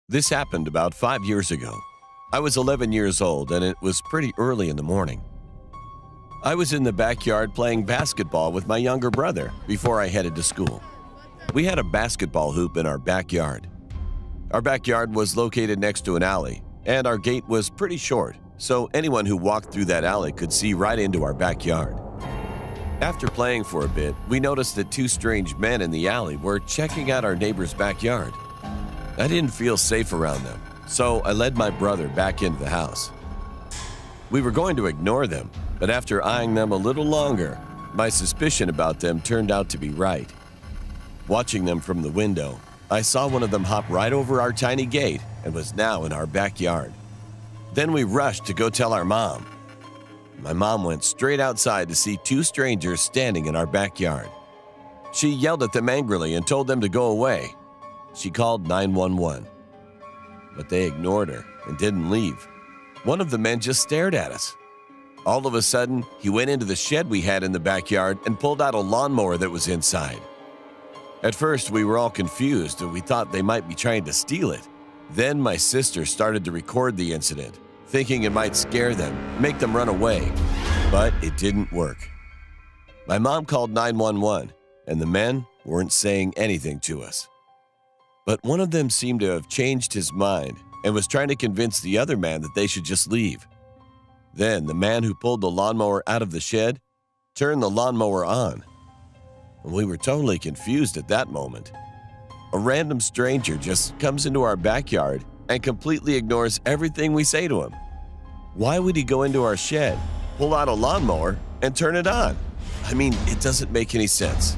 This happened about 5 years ago. I was 11 years old and it was pretty early in the morning. I was in the backyard playing basketball with my younger brother before I headed to school. We had a basketball hoop in our backyard. Our backyard was located next to an alley, and our gate was pretty short, so anyone who walked through that alley could see right into our backyard. After playing for a bit, we noticed that two strange men in the alley were checking out our neighbor's backyard. I didn't feel safe around them, so I led my brother back into the house. We were going to ignore them, but after eyeing them a little longer, my suspicion about them turned out to be right. Watching them from the window, I saw one of them hop right over our tiny gate and was now in our backyard. Then we rushed to go tell our mom. My mom went straight outside to see two strangers standing in our backyard. She yelled at them angrily and told them to go away. She called 911, but they ignored her and didn't leave. One of the men just stared at us. All of a sudden, he went into the shed we had in the backyard and pulled out a lawnmower that was inside. At first, we were all confused and we thought they might be trying to steal it. Then my sister started to record the incident, thinking it might scare them, make them run away, but it didn't work. My mom called 911, and the men weren't saying anything to us. But one of them seemed to have changed his mind and was trying to convince the other man that they should just leave. Then the man who pulled the lawnmower out of the shed turned the lawnmower on. And we were totally confused at that moment. A random stranger just comes into our backyard and completely ignores everything we say to him. Why would he go into our shed, pull out a lawnmower, and turn it on? I mean, it doesn't make any sense.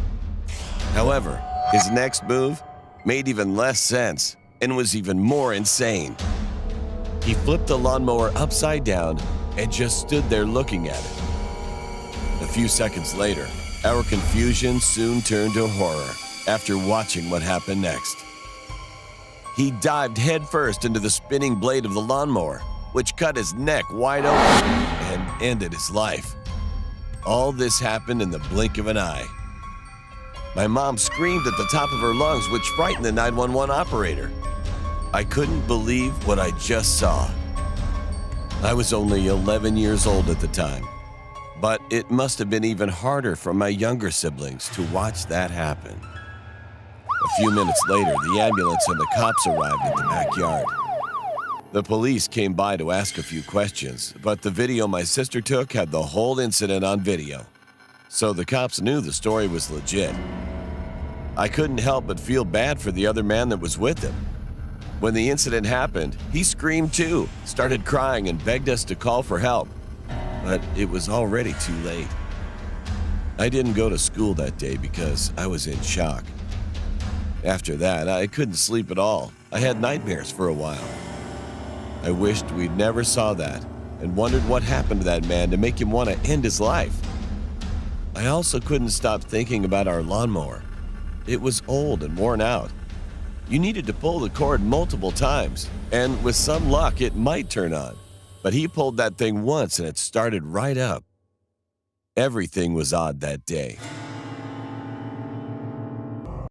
However, his next move made even less sense and was even more insane. He flipped the lawnmower upside down and just stood there looking at it. A few seconds later, our confusion soon turned to horror after watching what happened next. He dived headfirst into the spinning blade of the lawnmower, which cut his neck wide open and ended his life. All this happened in the blink of an eye. My mom screamed at the top of her lungs, which frightened the 911 operator. I couldn't believe what I just saw. I was only 11 years old at the time, but it must have been even harder for my younger siblings to watch that happen. A few minutes later, the ambulance and the cops arrived at the backyard. The police came by to ask a few questions, but the video my sister took had the whole incident on video, so the cops knew the story was legit. I couldn't help but feel bad for the other man that was with him. When the incident happened, he screamed too, started crying, and begged us to call for help, but it was already too late. I didn't go to school that day because I was in shock. After that, I couldn't sleep at all. I had nightmares for a while. I wished we'd never saw that and wondered what happened to that man to make him want to end his life. I also couldn't stop thinking about our lawnmower. It was old and worn out. You needed to pull the cord multiple times, and with some luck, it might turn on. But he pulled that thing once and it started right up. Everything was odd that day.